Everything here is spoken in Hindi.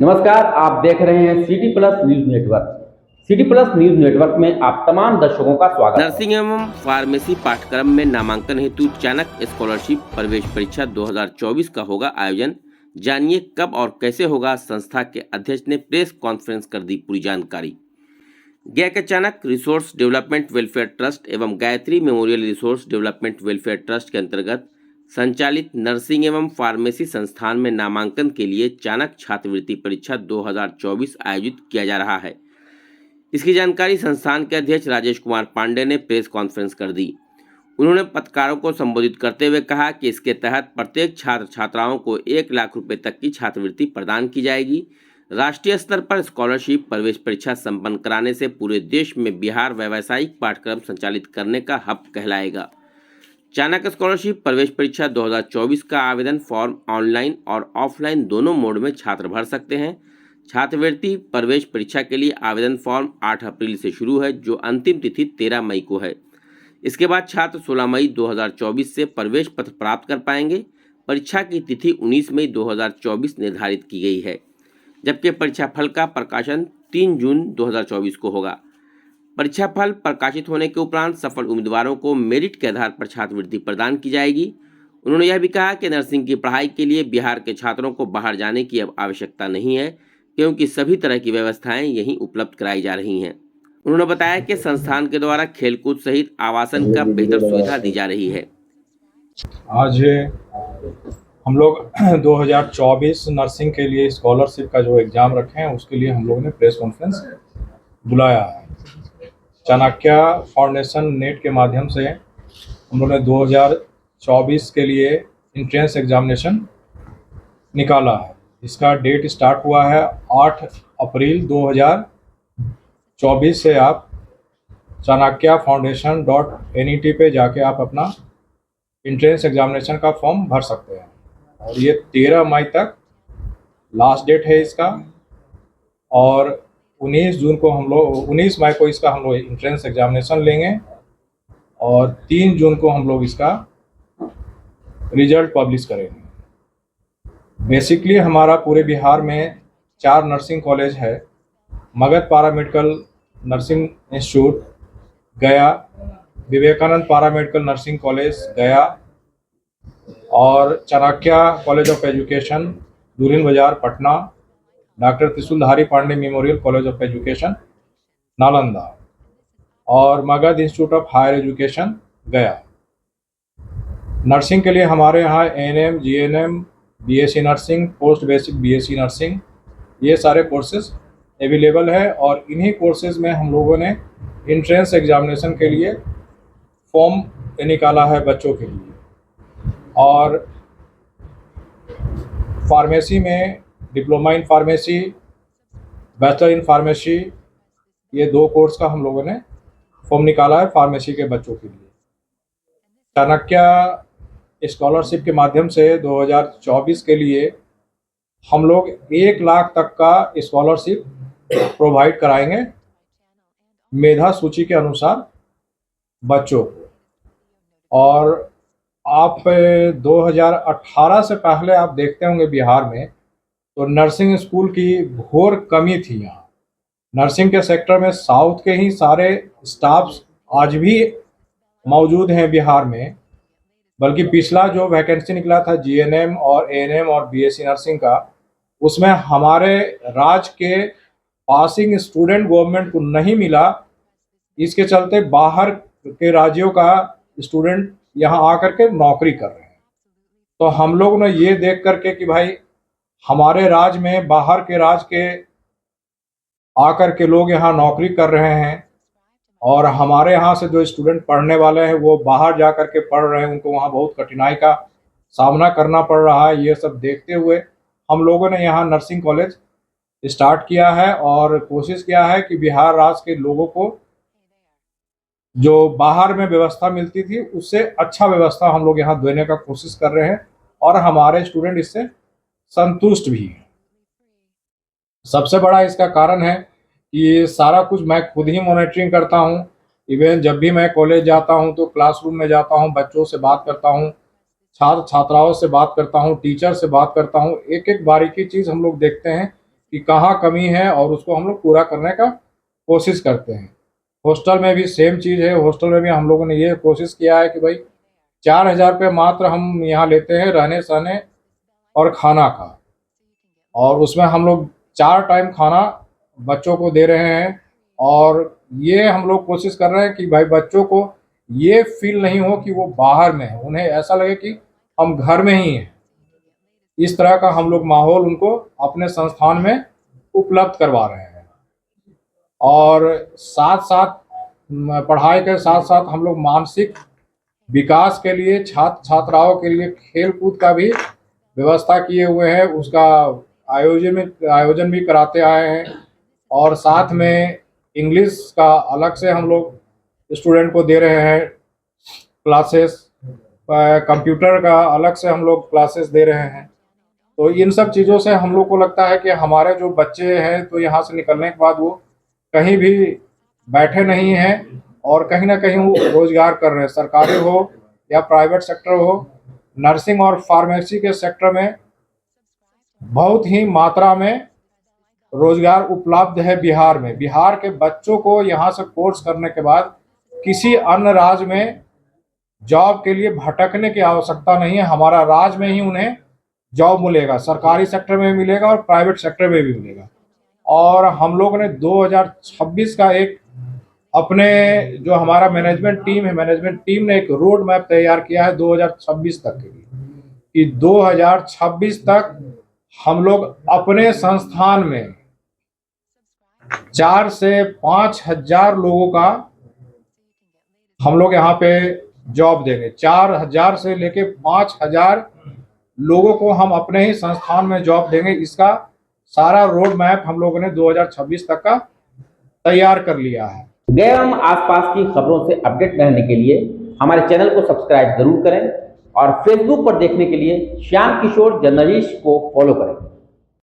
नमस्कार, आप देख रहे हैं city plus news network. City plus news network में आप तमाम दर्शकों का स्वागत है। नर्सिंग एवं फार्मेसी पाठ्यक्रम में नामांकन हेतु चाणक्य स्कॉलरशिप प्रवेश परीक्षा 2024 का होगा आयोजन। जानिए कब और कैसे होगा। संस्था के अध्यक्ष ने प्रेस कॉन्फ्रेंस कर दी पूरी जानकारी। गया के Chanakya Resource Development Welfare Trust एवं Gayatri Memorial Resource Development Welfare Trust के अंतर्गत संचालित नर्सिंग एवं फार्मेसी संस्थान में नामांकन के लिए चाणक्य छात्रवृत्ति परीक्षा 2024 आयोजित किया जा रहा है। इसकी जानकारी संस्थान के अध्यक्ष राजेश कुमार पांडे ने प्रेस कॉन्फ्रेंस कर दी। उन्होंने पत्रकारों को संबोधित करते हुए कहा कि इसके तहत प्रत्येक छात्र छात्राओं को 1 लाख रुपए तक की छात्रवृत्ति प्रदान की जाएगी। राष्ट्रीय स्तर पर स्कॉलरशिप प्रवेश परीक्षा संपन्न कराने से पूरे देश में बिहार व्यावसायिक पाठ्यक्रम संचालित करने का हब कहलाएगा। चाणक्य स्कॉलरशिप प्रवेश परीक्षा 2024 का आवेदन फॉर्म ऑनलाइन और ऑफलाइन दोनों मोड में छात्र भर सकते हैं। छात्रवृत्ति प्रवेश परीक्षा के लिए आवेदन फॉर्म 8 अप्रैल से शुरू है, जो अंतिम तिथि 13 मई को है। इसके बाद छात्र 16 मई 2024 से प्रवेश पत्र प्राप्त कर पाएंगे। परीक्षा की तिथि 19 मई 2024 निर्धारित की गई है, जबकि परीक्षा फल का प्रकाशन 3 जून 2024 को होगा। परीक्षा फल प्रकाशित होने के उपरांत सफल उम्मीदवारों को मेरिट के आधार पर छात्रवृत्ति प्रदान की जाएगी। उन्होंने यह भी कहा कि नर्सिंग की पढ़ाई के लिए बिहार के छात्रों को बाहर जाने की अब आवश्यकता नहीं है, क्योंकि सभी तरह की व्यवस्थाएं यहीं उपलब्ध कराई जा रही हैं। उन्होंने बताया कि संस्थान के द्वारा खेलकूद सहित आवासन का बेहतर सुविधा दी जा रही है। आज हम लोग 2024 नर्सिंग के लिए स्कॉलरशिप का जो एग्ज़ाम रखे हैं, उसके लिए हम लोगों ने प्रेस कॉन्फ्रेंस बुलाया है। चाणक्य फाउंडेशन नेट के माध्यम से हम लोगों ने 2024 के लिए इंट्रेंस एग्जामिनेशन निकाला है। इसका डेट स्टार्ट हुआ है 8 अप्रैल 2024 से। आप chanakyafoundation.net पे जाके आप अपना इंट्रेंस एग्जामिनेशन का फॉर्म भर सकते हैं, और ये 13 मई तक लास्ट डेट है इसका। और 19 मई को इसका हम लोग इंट्रेंस एग्जामिनेशन लेंगे, और 3 जून को हम लोग इसका रिजल्ट पब्लिश करेंगे। बेसिकली हमारा पूरे बिहार में 4 नर्सिंग कॉलेज है। मगध पैरामेडिकल नर्सिंग इंस्टीट्यूट गया, Vivekananda paramedical nursing college Gaya, और चाणक्य कॉलेज ऑफ एजुकेशन दूरिन बाजार Patna, doctor Trishuldhari Pandey Memorial College of Education Nalanda, और Magadh Institute of Higher Education Gaya. Nursing के लिए हमारे यहाँ ANM, GNM, BSc nursing, post basic BSc nursing, ये सारे कोर्सेज अवेलेबल है। और इन्हीं कोर्सेज में हम लोगों ने इंट्रेंस एग्जामिनेशन के लिए फॉर्म निकाला है बच्चों के लिए। और फार्मेसी में diploma in pharmacy, bachelor in pharmacy, ये 2 कोर्स का हम लोगों ने फॉर्म निकाला है फार्मेसी के बच्चों के लिए। चाणक्य स्कॉलरशिप के माध्यम से 2024 के लिए हम लोग 1 लाख तक का स्कॉलरशिप प्रोवाइड कराएंगे मेधा सूची के अनुसार बच्चों को। और आप 2018 से पहले आप देखते होंगे बिहार में तो नर्सिंग स्कूल की घोर कमी थी। यहाँ नर्सिंग के सेक्टर में साउथ के ही सारे स्टाफ्स आज भी मौजूद हैं बिहार में। बल्कि पिछला जो वैकेंसी निकला था जीएनएम और एएनएम और बीएससी नर्सिंग का, उसमें हमारे राज्य के पासिंग स्टूडेंट गवर्नमेंट को नहीं मिला। इसके चलते बाहर के राज्यों का स्टूडेंट यहाँ आकर के नौकरी कर रहे हैं। तो हम लोग ने ये देख करके कि भाई हमारे राज्य में बाहर के राज्य के आकर के लोग यहाँ नौकरी कर रहे हैं, और हमारे यहाँ से जो स्टूडेंट पढ़ने वाले हैं वो बाहर जा कर के पढ़ रहे हैं, उनको वहाँ बहुत कठिनाई का सामना करना पड़ रहा है। ये सब देखते हुए हम लोगों ने यहाँ नर्सिंग कॉलेज स्टार्ट किया है, और कोशिश किया है कि बिहार राज्य के लोगों को जो बाहर में व्यवस्था मिलती थी उससे अच्छा व्यवस्था हम लोग यहाँ देने का कोशिश कर रहे हैं, और हमारे स्टूडेंट इससे संतुष्ट भी हैं। सबसे बड़ा इसका कारण है कि सारा कुछ मैं खुद ही मॉनिटरिंग करता हूँ। इवन जब भी मैं कॉलेज जाता हूँ तो क्लासरूम में जाता हूँ, बच्चों से बात करता हूँ, छात्र छात्राओं से बात करता हूँ, टीचर से बात करता हूँ। एक एक बारीकी चीज़ हम लोग देखते हैं कि कहाँ कमी है और उसको हम लोग पूरा करने का कोशिश करते हैं। हॉस्टल में भी सेम चीज़ है। हॉस्टल में भी हम लोगों ने ये कोशिश किया है कि भाई 4,000 रुपये मात्र हम यहाँ लेते हैं रहने सहने और खाना का, और उसमें हम लोग 4 टाइम खाना बच्चों को दे रहे हैं। और ये हम लोग कोशिश कर रहे हैं कि भाई बच्चों को ये फील नहीं हो कि वो बाहर में है, उन्हें ऐसा लगे कि हम घर में ही हैं। इस तरह का हम लोग माहौल उनको अपने संस्थान में उपलब्ध करवा रहे हैं। और साथ साथ पढ़ाई के साथ साथ हम लोग मानसिक विकास के लिए छात्र छात्राओं के लिए खेल कूद का भी व्यवस्था किए हुए हैं। उसका आयोजन भी कराते आए हैं। और साथ में इंग्लिश का अलग से हम लोग स्टूडेंट को दे रहे हैं क्लासेस, कंप्यूटर का अलग से हम लोग क्लासेस दे रहे हैं। तो इन सब चीज़ों से हम लोग को लगता है कि हमारे जो बच्चे हैं तो यहाँ से निकलने के बाद वो कहीं भी बैठे नहीं हैं और कहीं ना कहीं वो रोजगार कर रहे हैं, सरकारी हो या प्राइवेट सेक्टर हो। नर्सिंग और फार्मेसी के सेक्टर में बहुत ही मात्रा में रोजगार उपलब्ध है बिहार में। बिहार के बच्चों को यहाँ से कोर्स करने के बाद किसी अन्य राज्य में जॉब के लिए भटकने की आवश्यकता नहीं है। हमारा राज्य में ही उन्हें जॉब मिलेगा, सरकारी सेक्टर में मिलेगा और प्राइवेट सेक्टर में भी मिलेगा। और हम लोगों ने 2026 का एक अपने जो हमारा मैनेजमेंट टीम ने एक रोड मैप तैयार किया है 2026 तक के लिए, कि 2026 तक हम लोग अपने संस्थान में 4 से 5 हजार लोगों का हम लोग यहाँ पे जॉब देंगे। 4,000 से लेके 5,000 लोगों को हम अपने ही संस्थान में जॉब देंगे। इसका सारा रोड मैप हम लोगों ने 2026 तक का तैयार कर लिया है। गया एवं आसपास की खबरों से अपडेट रहने के लिए हमारे चैनल को सब्सक्राइब जरूर करें और फेसबुक पर देखने के लिए श्याम किशोर जर्नलिस्ट को फॉलो करें।